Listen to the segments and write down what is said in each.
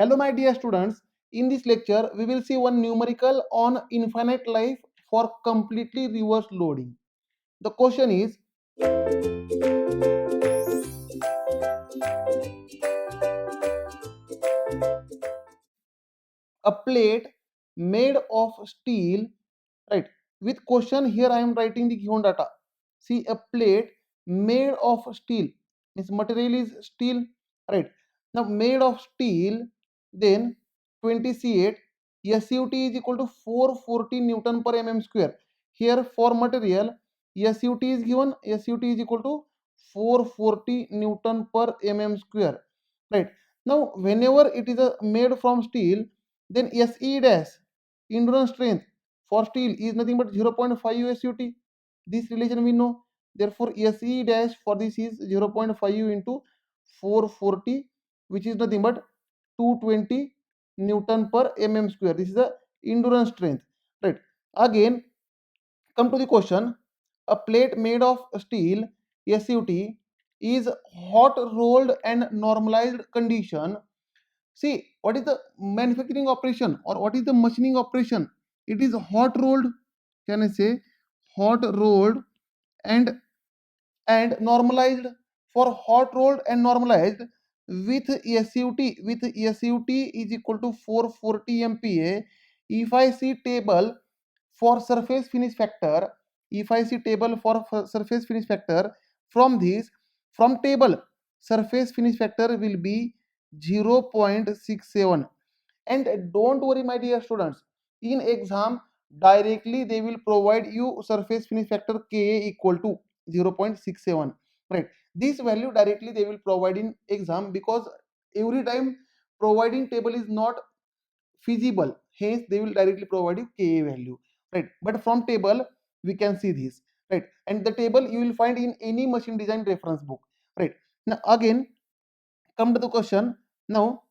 Hello my dear students, in this lecture we will see one numerical on infinite life for completely reverse loading. The question is, a plate made of steel, right? With question here I am writing the given data. See, a plate made of steel means material is steel, right? Now made of steel, then 28 SUT is equal to 440 Newton per mm square. Here for material SUT is given, SUT is equal to 440 Newton per mm square, right? Now whenever it is made from steel, then SE dash endurance strength for steel is nothing but 0.5 SUT. This relation we know. Therefore, SE dash for this is 0.5 into 440, which is nothing but 220 Newton per mm square. This is the endurance strength, right? Again, come to the question. A plate made of steel, SUT, is hot rolled and normalized condition. See, what is the manufacturing operation or what is the machining operation? It is hot rolled. Can I say hot rolled and normalized? For hot rolled and normalized with SUT is equal to 440 MPa. If I see table for surface finish factor, if I see table for surface finish factor, from this, from table surface finish factor will be 0.67. And don't worry my dear students, in exam directly they will provide you surface finish factor Ka equal to 0.67, right? This value directly they will provide in exam, because every time providing table is not feasible, hence they will directly provide you Ka value, right? But from table we can see this, right? And the table you will find in any machine design reference book, right? Now again, come to the question. Now,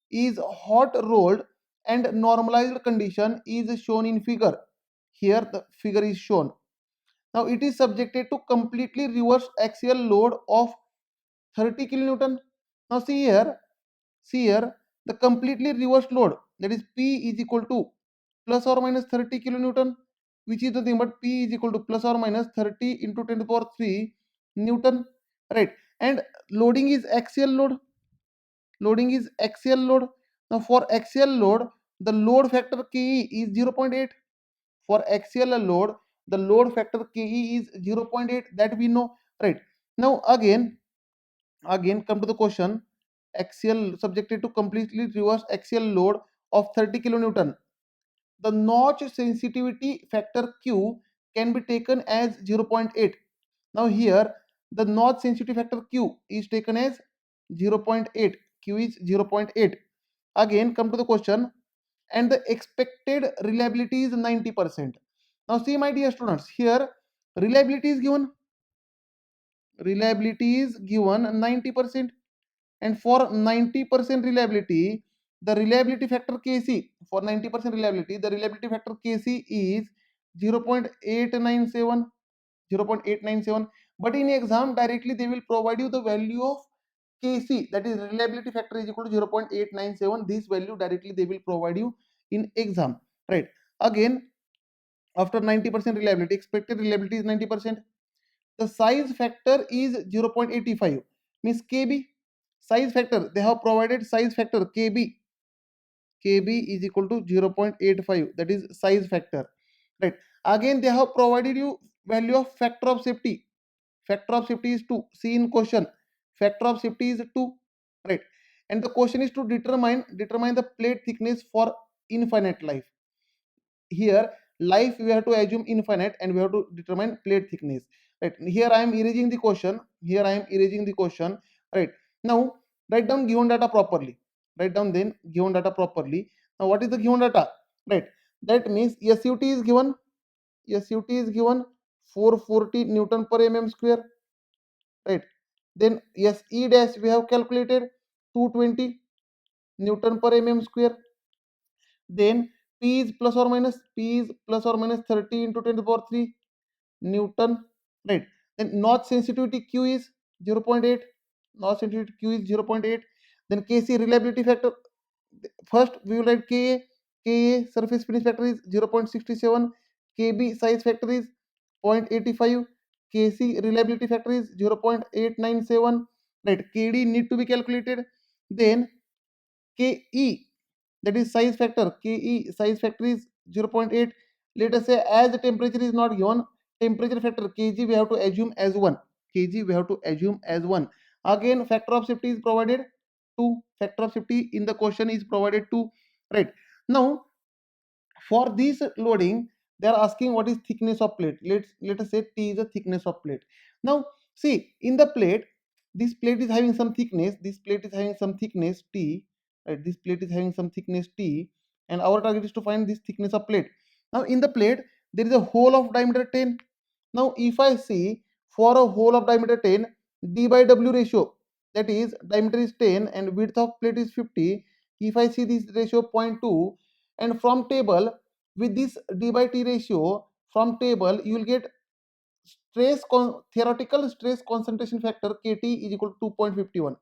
is hot rolled and normalized condition is shown in figure. Here the figure is shown. Now it is subjected to completely reverse axial load of 30 kilonewton. Now see here the completely reversed load, that is P is equal to plus or minus 30 kilonewton, which is nothing but P is equal to plus or minus 30 into 10 to the power 3 Newton, right? And loading is axial load. Loading is axial load. Now for axial load, the load factor Ke is 0.8. For axial load, the load factor Ke is 0.8, that we know, right? Now again come to the question. Axial subjected to completely reverse axial load of 30 kilonewton. The notch sensitivity factor Q can be taken as 0.8. Now here the notch sensitivity factor Q is taken as 0.8. Q is 0.8. Again come to the question, and the expected reliability is 90%. Now see my dear students, here reliability is given. Reliability is given 90%, and for 90% reliability, the reliability factor Kc, for 90% reliability, the reliability factor Kc is 0.897. 0.897. But in exam directly they will provide you the value of Kc, that is reliability factor is equal to 0.897. This value directly they will provide you in exam, right? Again, after 90% reliability, expected reliability is 90%. The size factor is 0.85, means Kb. Size factor, they have provided size factor Kb is equal to 0.85, that is size factor, right? Again they have provided you value of factor of safety. Factor of safety is 2. See in question, factor of safety is 2, right? And the question is to determine the plate thickness for infinite life. Here life we have to assume infinite and we have to determine plate thickness, right? Here I am erasing the question. Right? Now write down given data properly. Now what is the given data, right? That means SUT is given. SUT is given 440 Newton per mm square, right? Then SE dash we have calculated 220 Newton per mm square. Then P is plus or minus 30 into 10 to the power 3 Newton, right? Then notch sensitivity Q is 0.8. Notch sensitivity Q is 0.8. Then Kc reliability factor first we will write Ka surface finish factor is 0.67, Kb size factor is 0.85, Kc reliability factor is 0.897, right? Kd need to be calculated. Then Ke, that is size factor, Ke size factor is 0.8. Let us say as the temperature is not given, temperature factor Kg we have to assume as 1. Kg we have to assume as 1. Again factor of safety is provided 2. Factor of safety in the question is provided 2, right? Now for this loading they are asking what is thickness of plate. Let us say T is the thickness of plate. Now see in the plate, this plate is having some thickness, this plate is having some thickness T, right? This plate is having some thickness T, and our target is to find this thickness of plate. Now in the plate there is a hole of diameter 10. Now if I see for a hole of diameter 10, D by W ratio, that is diameter is 10 and width of plate is 50. If I see this ratio 0.2, and from table with this D by T ratio, from table you will get theoretical stress concentration factor Kt is equal to 2.51.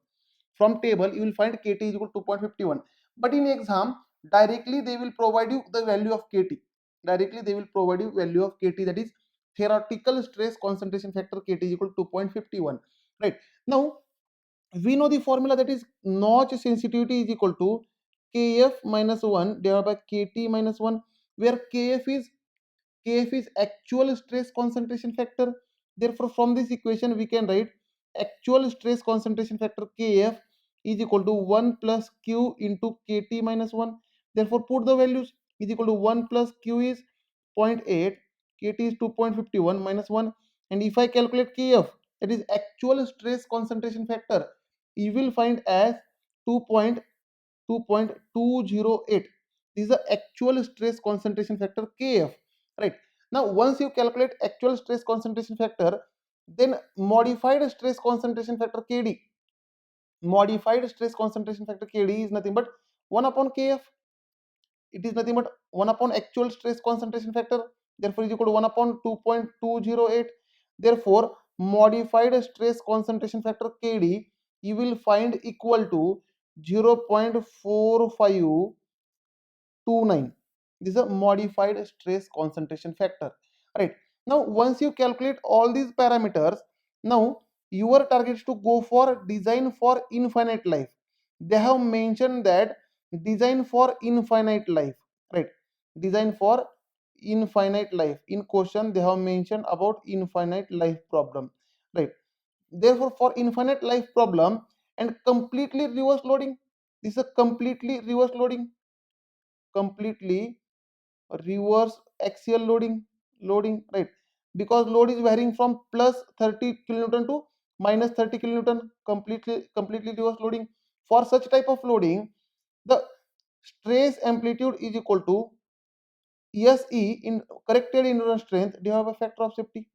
From table you will find Kt is equal to 2.51, but in exam directly they will provide you the value of Kt. Directly they will provide you value of Kt, that is theoretical stress concentration factor Kt is equal to 2.51, right? Now we know the formula, that is notch sensitivity is equal to Kf minus 1 divided by Kt minus 1, where Kf is actual stress concentration factor. Therefore from this equation we can write actual stress concentration factor Kf is equal to 1 plus Q into Kt minus 1. Therefore put the values, is equal to 1 plus Q is 0.8, Kt is 2.51 minus 1, and if I calculate Kf, that is actual stress concentration factor, you will find as 2.208. This is the actual stress concentration factor Kf, right? Now once you calculate actual stress concentration factor, then modified stress concentration factor Kd, modified stress concentration factor Kd is nothing but 1 upon Kf. It is nothing but 1 upon actual stress concentration factor, therefore is equal to 1 upon 2.208. Therefore modified stress concentration factor Kd you will find equal to 0.4529. This is a modified stress concentration factor, right? Now once you calculate all these parameters, now your target is to go for design for infinite life. They have mentioned that design for infinite life, right? Design for infinite life. In question they have mentioned about infinite life problem, right? Therefore for infinite life problem and completely reverse loading, this is a completely reverse loading, completely reverse axial loading, right? Because load is varying from plus 30 kilonewton to minus 30 kilonewton, completely reverse loading. For such type of loading, the stress amplitude is equal to SE in corrected endurance strength divided by factor of safety.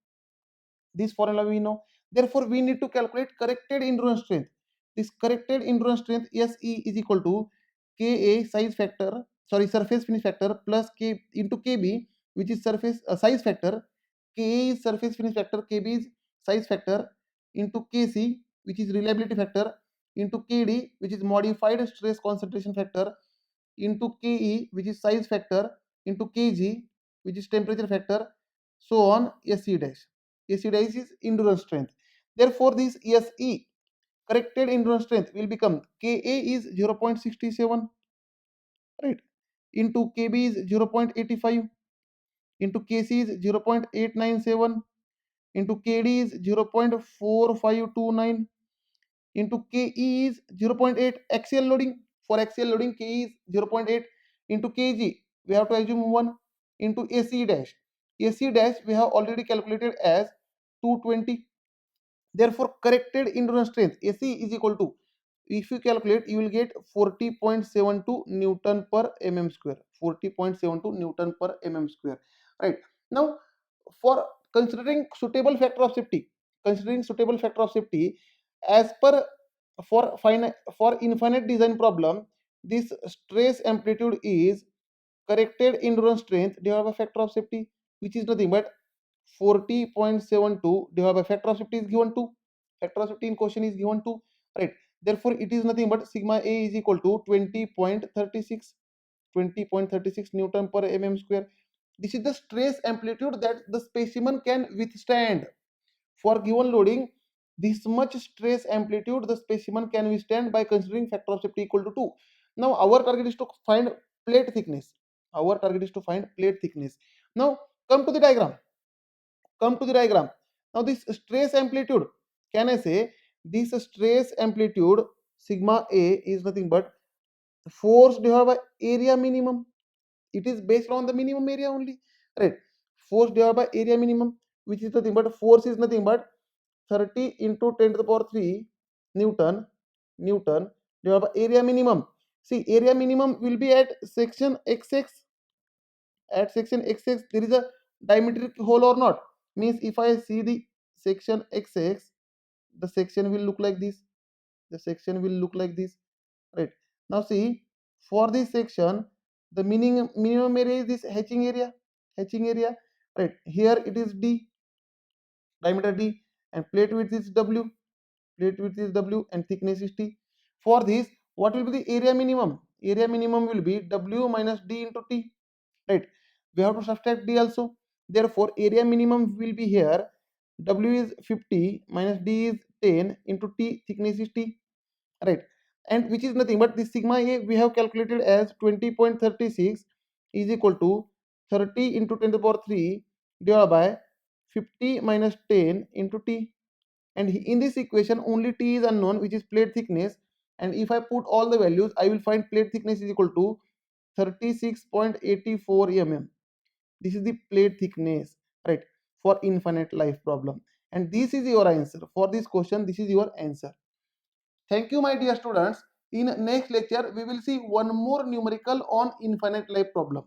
This formula we know. Therefore we need to calculate corrected endurance strength. This corrected endurance strength SE is equal to Ka size factor, sorry, surface finish factor plus K into Kb, which is surface size factor. Ka is surface finish factor, Kb is size factor, into Kc, which is reliability factor, into Kd, which is modified stress concentration factor, into Ke, which is size factor, into Kg, which is temperature factor, so on Se dash. Se dash is endurance strength. Therefore this Se corrected endurance strength will become Ka is 0.67, right, into Kb is 0.85, into Kc is 0.897, into Kd is 0.4529, into Ke is 0.8 axial loading. For axial loading Ke is 0.8, into Kg we have to assume 1, into AC dash. AC dash we have already calculated as 220. Therefore corrected endurance strength AC is equal to, if you calculate you will get 40.72 Newton per mm square, 40.72 Newton per mm square, right? Now for considering suitable factor of safety, considering suitable factor of safety, as per for infinite design problem, this stress amplitude is corrected endurance strength divided by factor of safety, which is nothing but 40.72 divided by factor of safety is given to, factor of safety in question is given to, right? Therefore it is nothing but sigma A is equal to 20.36 Newton per mm square. This is the stress amplitude that the specimen can withstand. For given loading, this much stress amplitude the specimen can withstand by considering factor of safety equal to 2. Now our target is to find plate thickness. Our target is to find plate thickness. Now come to the diagram. Now this stress amplitude, can I say this stress amplitude sigma A is nothing but force divided by area minimum. It is based on the minimum area only, right? Force divided by area minimum, which is nothing but force is nothing but 30 into 10 to the power 3 Newton divided by area minimum. See, area minimum will be at section XX. At section XX, there is a diametric hole or not? Means if I see the section XX, the section will look like this. The section will look like this, right? Now see, for this section, the minimum area is this hatching area, right? Here it is D, diameter D, and plate width is W. And thickness is T. For this, what will be the area minimum? Area minimum will be W minus D into T, right? We have to subtract D also. Therefore, area minimum will be here. W is 50 minus D is 10 into T, thickness is T, right? And which is nothing but the sigma A we have calculated as 20.36 is equal to 30 into 10 to the power 3 divided by 50 minus 10 into T. And in this equation only T is unknown, which is plate thickness, and if I put all the values I will find plate thickness is equal to 36.84 mm. This is the plate thickness, right, for infinite life problem. And this is your answer for this question. This is your answer. Thank you, my dear students. In next lecture we will see one more numerical on infinite life problem.